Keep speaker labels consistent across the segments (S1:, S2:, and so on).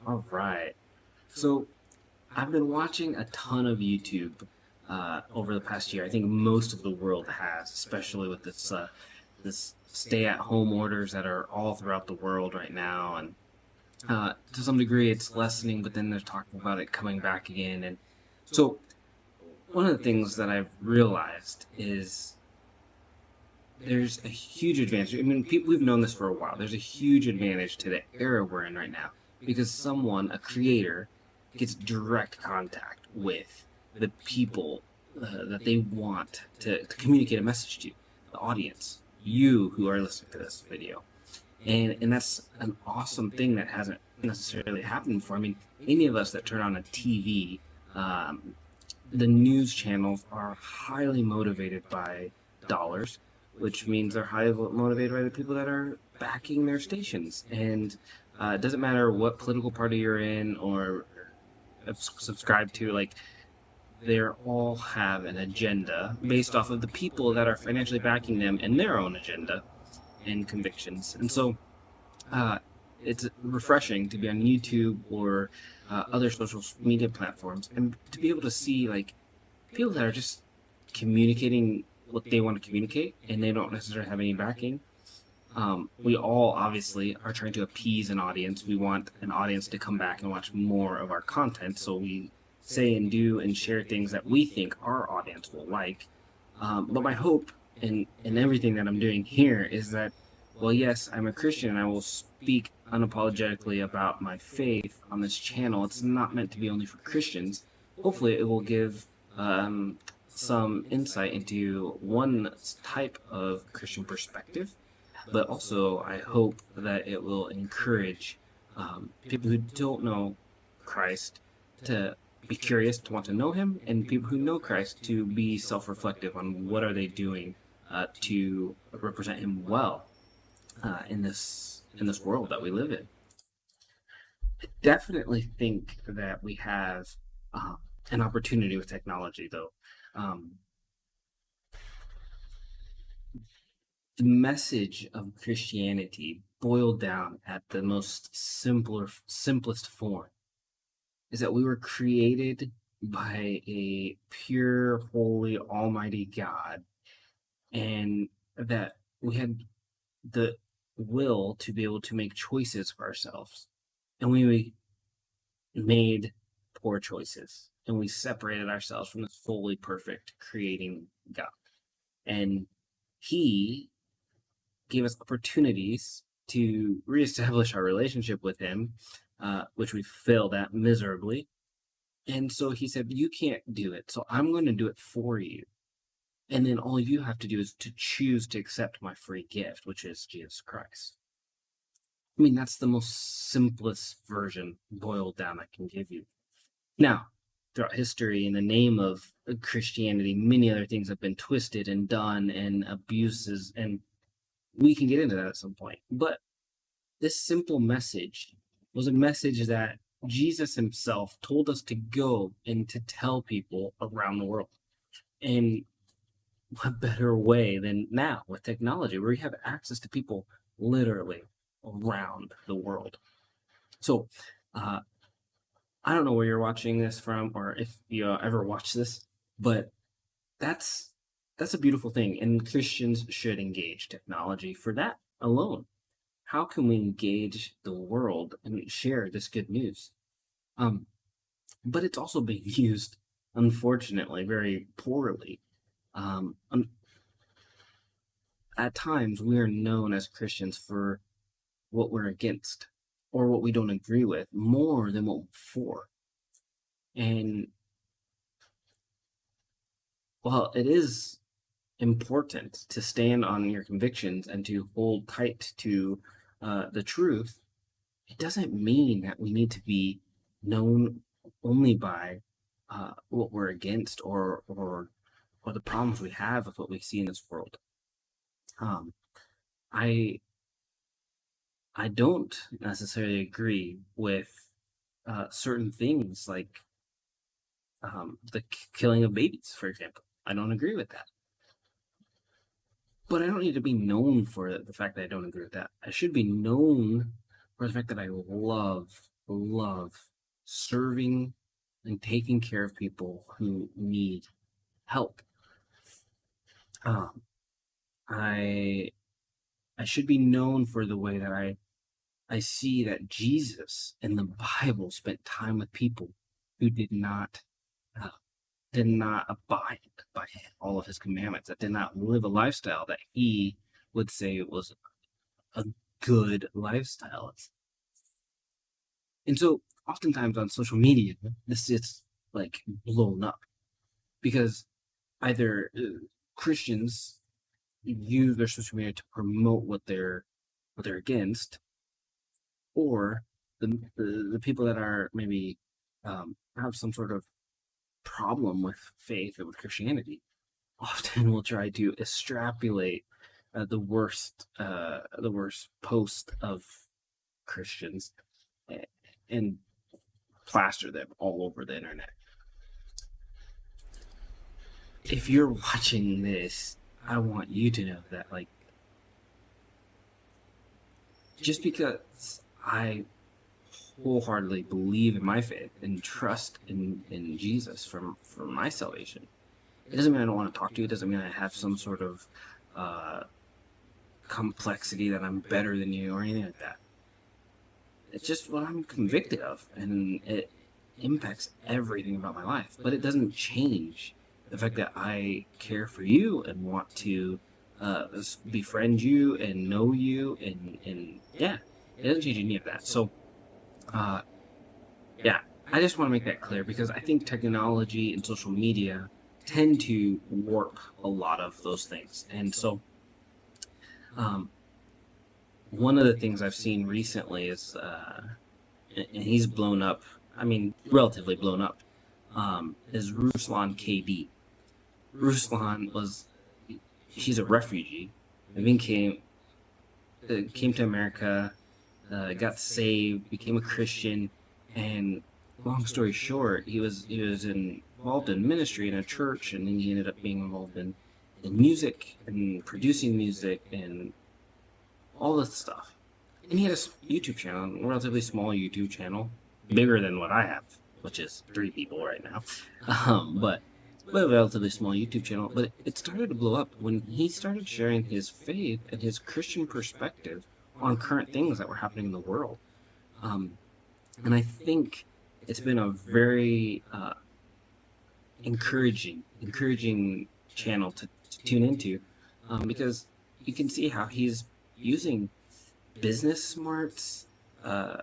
S1: All right. So I've been watching a ton of YouTube over the past year. I think most of the world has, especially with this stay-at-home orders that are all throughout the world right now. And to some degree, it's lessening, but then they're talking about it coming back again. And so one of the things that I've realized is there's a huge advantage. I mean, we've known this for a while. There's a huge advantage to the era we're in right now because someone, a creator, gets direct contact with the people that they want to communicate a message to, the audience, you who are listening to this video. And that's an awesome thing that hasn't necessarily happened before. I mean, any of us that turn on a TV, the news channels are highly motivated by dollars, which means they're highly motivated by the people that are backing their stations. And it doesn't matter what political party you're in or subscribe to, like, they all have an agenda based off of the people that are financially backing them and their own agenda and convictions. And so uh, it's refreshing to be on YouTube or other social media platforms and to be able to see like people that are just communicating what they want to communicate and they don't necessarily have any backing. We all obviously are trying to appease an audience. We want an audience to come back and watch more of our content, so we say and do and share things that we think our audience will like. But my hope in everything that I'm doing here is that, well, yes, I'm a Christian and I will speak unapologetically about my faith on this channel. It's not meant to be only for Christians. Hopefully, it will give some insight into one type of Christian perspective, but also I hope that it will encourage people who don't know Christ to be curious, to want to know him, and people who know Christ to be self-reflective on what are they doing to represent him well in this world that we live in. I definitely think that we have an opportunity with technology, though. Um, the message of Christianity boiled down at the simplest form is that we were created by a pure, holy, almighty God, and that we had the will to be able to make choices for ourselves. And we made poor choices, and we separated ourselves from this fully perfect creating God. And He gave us opportunities to reestablish our relationship with him, which we failed at miserably. And so he said, you can't do it, so I'm going to do it for you. And then all you have to do is to choose to accept my free gift, which is Jesus Christ. I mean, that's the most simplest version boiled down I can give you. Now, throughout history, in the name of Christianity, many other things have been twisted and done, and abuses, and we can get into that at some point. But this simple message was a message that Jesus himself told us to go and to tell people around the world. And what better way than now with technology, where you have access to people literally around the world. So, uh, I don't know where you're watching this from, or if you ever watch this, but that's that's a beautiful thing, and Christians should engage technology for that alone. How can we engage the world and share this good news? Um, but it's also being used, unfortunately, very poorly. Um, at times, we are known as Christians for what we're against or what we don't agree with more than what we're for. And while it is important to stand on your convictions and to hold tight to the truth, it doesn't mean that we need to be known only by what we're against or the problems we have with what we see in this world. Um, I I don't necessarily agree with certain things like the killing of babies, for example. I don't agree with that. But I don't need to be known for the fact that I don't agree with that. I should be known for the fact that I love love serving and taking care of people who need help. Um, I I should be known for the way that I see that Jesus in the Bible spent time with people who uh, did not abide by all of his commandments, that did not live a lifestyle that he would say was a good lifestyle. And so oftentimes on social media, this is like blown up because either Christians use their social media to promote what they're against, or the people that are maybe have some sort of problem with faith or with Christianity often will try to extrapolate the worst post of Christians and plaster them all over the internet. If you're watching this, I want you to know that, like, just because I wholeheartedly believe in my faith and trust in Jesus for my salvation, it doesn't mean I don't want to talk to you. It doesn't mean I have some sort of uh, complexity that I'm better than you or anything like that. It's just what I'm convicted of, and it impacts everything about my life. But it doesn't change the fact that I care for you and want to befriend you and know you, and yeah, it doesn't change any of that. So, uh, yeah, I just want to make that clear because I think technology and social media tend to warp a lot of those things, and so um, one of the things I've seen recently is, and he's blown up. I mean, relatively blown up. Is Ruslan KB. Ruslan was he's a refugee. I mean, came to America, got saved, became a Christian, and long story short, he was involved in ministry in a church, and then he ended up being involved in music and producing music and all this stuff. And he had a YouTube channel, a relatively small YouTube channel, bigger than what I have, which is 3 people right now. But a relatively small YouTube channel. But it started to blow up when he started sharing his faith and his Christian perspective on current things that were happening in the world. Um, and I think it's been a very encouraging channel to tune into, because you can see how he's using business smarts, uh,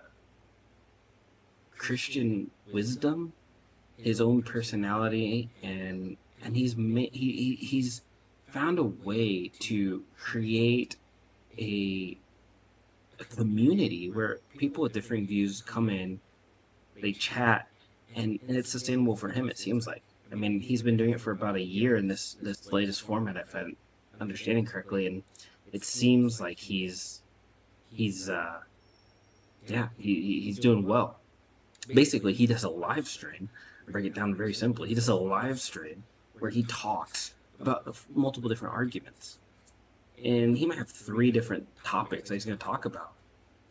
S1: Christian wisdom, his own personality, and he's found a way to create a, a community where people with differing views come in, they chat, and it's sustainable for him. It seems like. I mean, he's been doing it for about a year in this latest format, if I'm understanding correctly, and it seems like he's yeah, he's doing well. Basically, he does a live stream. I break it down very simply. He does a live stream where he talks about multiple different arguments, and he might have 3 different topics that he's going to talk about.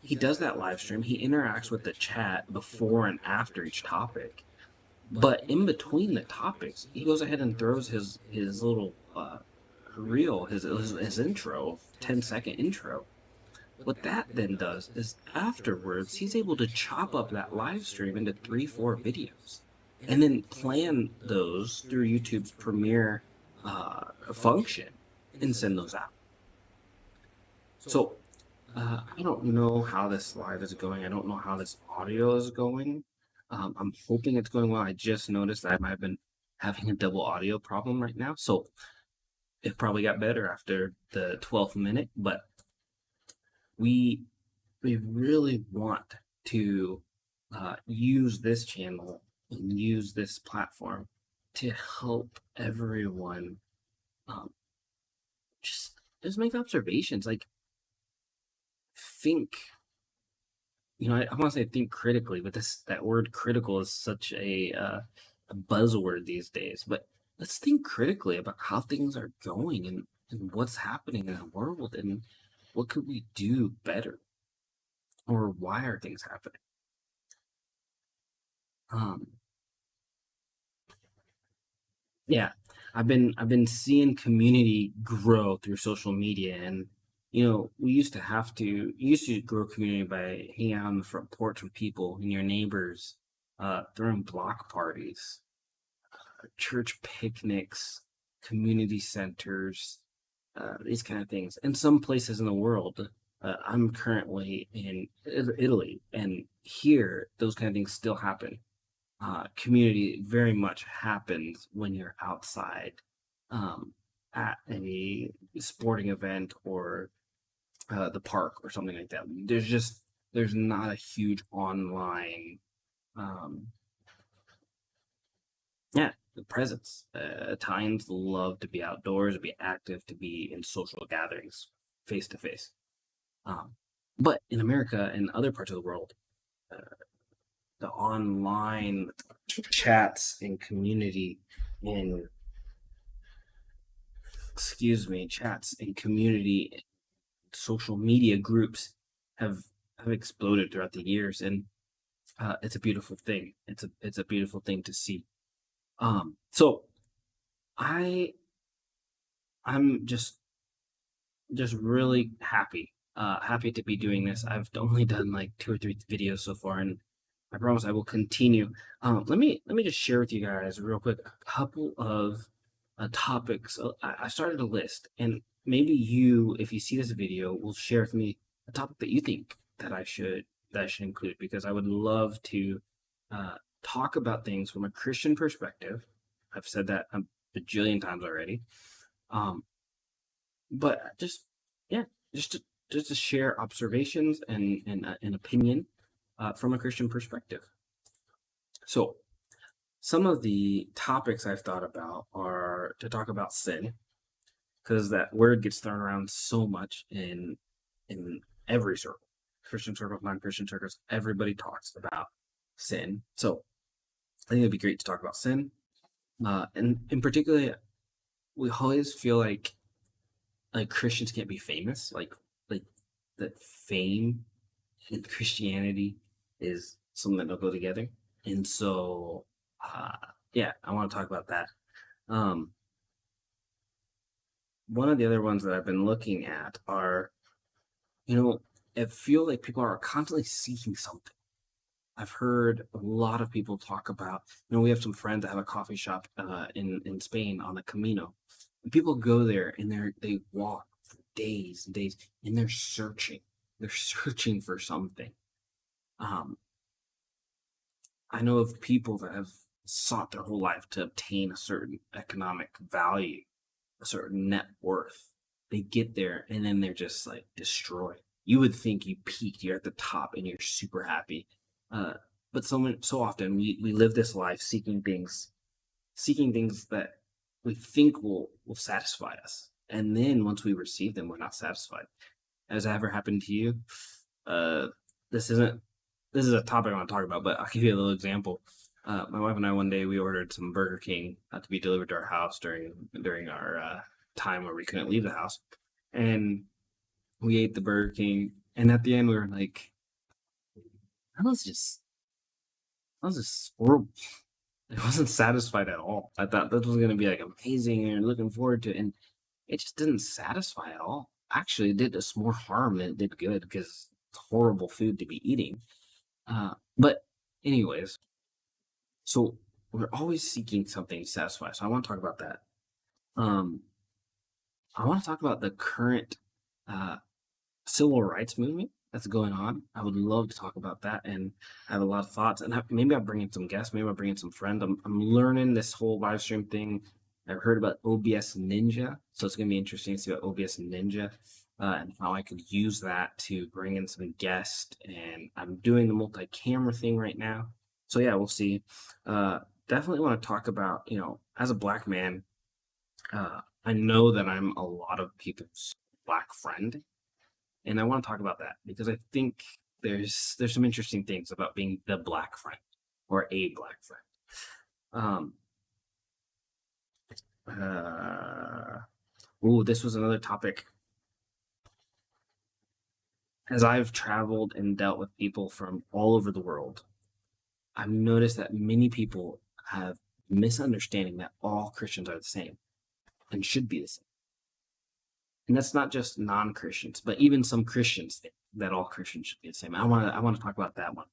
S1: He does that live stream. He interacts with the chat before and after each topic, but in between the topics, he goes ahead and throws his little reel, his intro, 10-second intro. What that then does is afterwards, he's able to chop up that live stream into 3-4 videos and then plan those through YouTube's Premiere function and send those out. So I don't know how this live is going. I don't know how this audio is going. I'm hoping it's going well. I just noticed that I might have been having a double audio problem right now. So it probably got better after the 12th minute, but we really want to use this channel and use this platform to help everyone um, just make observations. Like, think. I want to say think critically, but that word critical is such a buzzword these days. But let's think critically about how things are going and what's happening in the world and what could we do better, or why are things happening. Um, yeah, I've been seeing community grow through social media, and we used to grow community by hanging out on the front porch with people and your neighbors, throwing block parties, church picnics, community centers, these kind of things. In some places in the world, I'm currently in Italy, and here those kind of things still happen. Community very much happens when you're outside, um, at a sporting event or the park or something like that. There's not a huge online, um, yeah, the presence. Italians love to be outdoors, to be active, to be in social gatherings, face to face. But in America and other parts of the world, uh, the online chats and community in chats and community social media groups have have exploded throughout the years, and it's a beautiful thing. It's a beautiful thing to see. So I I'm just really happy to be doing this. I've only done like two or three videos so far, and I promise I will continue. Let me just share with you guys real quick a couple of topics. I started a list, and maybe you, if you see this video, will share with me a topic that you think that I should include, because I would love to uh, talk about things from a Christian perspective. I've said that a bajillion times already. Um, but just yeah, just to, just to share observations and an opinion from a Christian perspective. So some of the topics I've thought about are to talk about sin, because that word gets thrown around so much in every circle, Christian circles, non-Christian circles. Everybody talks about sin. So I think it'd be great to talk about sin. And in particular, we always feel like Christians can't be famous, like that fame and Christianity is something that don't go together. And so, uh, yeah, I want to talk about that. Um, One of the other ones that I've been looking at are, you know, I feel like people are constantly seeking something. I've heard a lot of people talk about, we have some friends that have a coffee shop in Spain on the Camino. And people go there and they walk for days and days, and they're searching. They're searching for something. Um, I know of people that have sought their whole life to obtain a certain economic value, a certain net worth. They get there and then they're just like destroyed. You would think you peaked, you're at the top and you're super happy. Uh, but so often we live this life seeking things that we think will satisfy us. And then once we receive them, we're not satisfied. Has that ever happened to you? Uh, this isn't this is a topic I want to talk about, but I'll give you a little example. My wife and I one day we ordered some Burger King to be delivered to our house during our time where we couldn't leave the house, and we ate the Burger King. And at the end, we were like, "That was just that was just horrible." I wasn't satisfied at all. I thought this was gonna be like amazing and looking forward to it, and it just didn't satisfy at all. Actually, it did us more harm than it did good, because it's horrible food to be eating. But anyways, so we're always seeking something to satisfy. So I want to talk about that. Um, I want to talk about the current uh, civil rights movement that's going on. I would love to talk about that, and I have a lot of thoughts. And maybe I'll bring in some guests. Maybe I'll bring in some friends. I'm learning this whole live stream thing. I've heard about OBS Ninja, so it's going to be interesting to see about OBS Ninja and how I could use that to bring in some guests. And I'm doing the multi-camera thing right now, so yeah, we'll see. Uh, Definitely want to talk about, as a black man, I know that I'm a lot of people's black friend, and I want to talk about that because I think there's some interesting things about being the black friend or a black friend. Um, uh, this was another topic. As I've traveled and dealt with people from all over the world, I've noticed that many people have misunderstanding that all Christians are the same and should be the same. And that's not just non-Christians, but even some Christians think that all Christians should be the same. I want to talk about that one.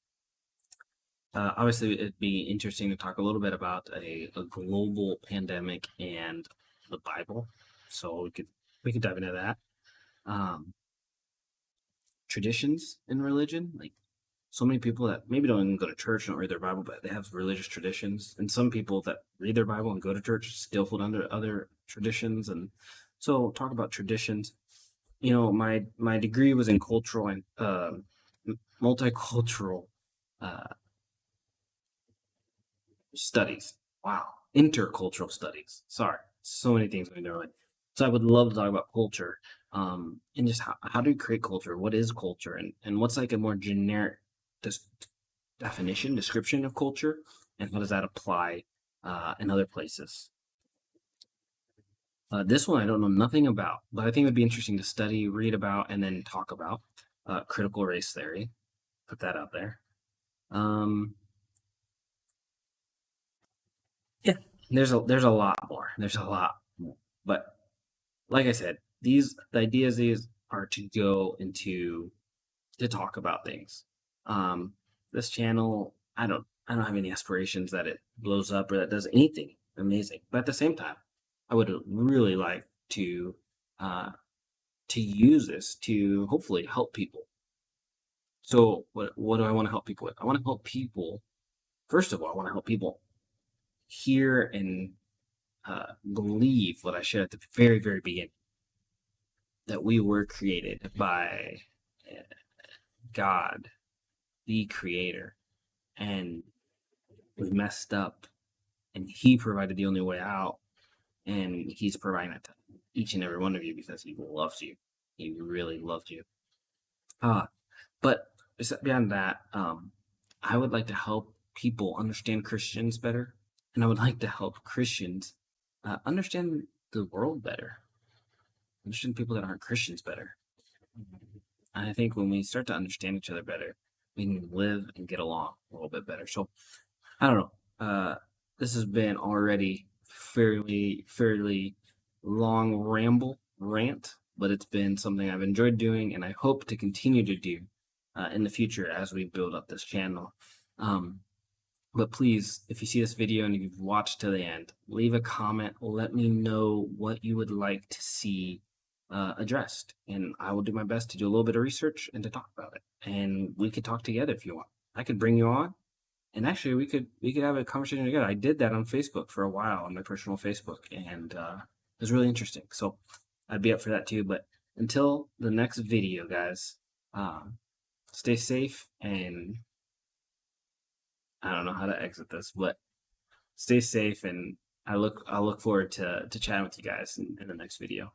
S1: Obviously, it'd be interesting to talk a little bit about a global pandemic and the Bible. So we could dive into that. Um, Traditions in religion, like so many people that maybe don't even go to church, don't read their Bible, but they have religious traditions. And some people that read their Bible and go to church still fall under other traditions. And so, talk about traditions. My degree was in cultural and multicultural uh, studies. Wow, intercultural studies. Sorry, so many things we know. So I would love to talk about culture, and just how do you create culture? What is culture, and what's like a more generic dis- definition, description of culture, and how does that apply in other places? This one I don't know nothing about, but I think it would be interesting to study, read about, and then talk about critical race theory. Put that out there. Um, yeah, there's a lot more. There's a lot more, but like I said, the ideas these are to go into to talk about things. Um, this channel, I don't have any aspirations that it blows up or that does anything amazing. But at the same time, I would really like uh, to use this to hopefully help people. So what do I want to help people with? I want to help people. First of all, I want to help people hear and believe what I shared at the very very beginning, that we were created by uh, God, the Creator, and we messed up, and He provided the only way out, and He's providing it to each and every one of you because He loves you. He really loves you. Uh, but beyond that, I would like to help people understand Christians better, and I would like to help Christians understand the world better, understand people that aren't Christians better. I think when we start to understand each other better, we can live and get along a little bit better. So I don't know. This has been already fairly long ramble rant, but it's been something I've enjoyed doing, and I hope to continue to do in the future as we build up this channel. Um, but please, if you see this video and you've watched to the end, leave a comment. Let me know what you would like to see addressed, and I will do my best to do a little bit of research and to talk about it. And we could talk together if you want. I could bring you on, and actually we could have a conversation together. I did that on Facebook for a while, on my personal Facebook, and it was really interesting. So I'd be up for that too. But until the next video, guys, um, stay safe, and I don't know how to exit this, but stay safe, and I look forward to chatting with you guys in the next video.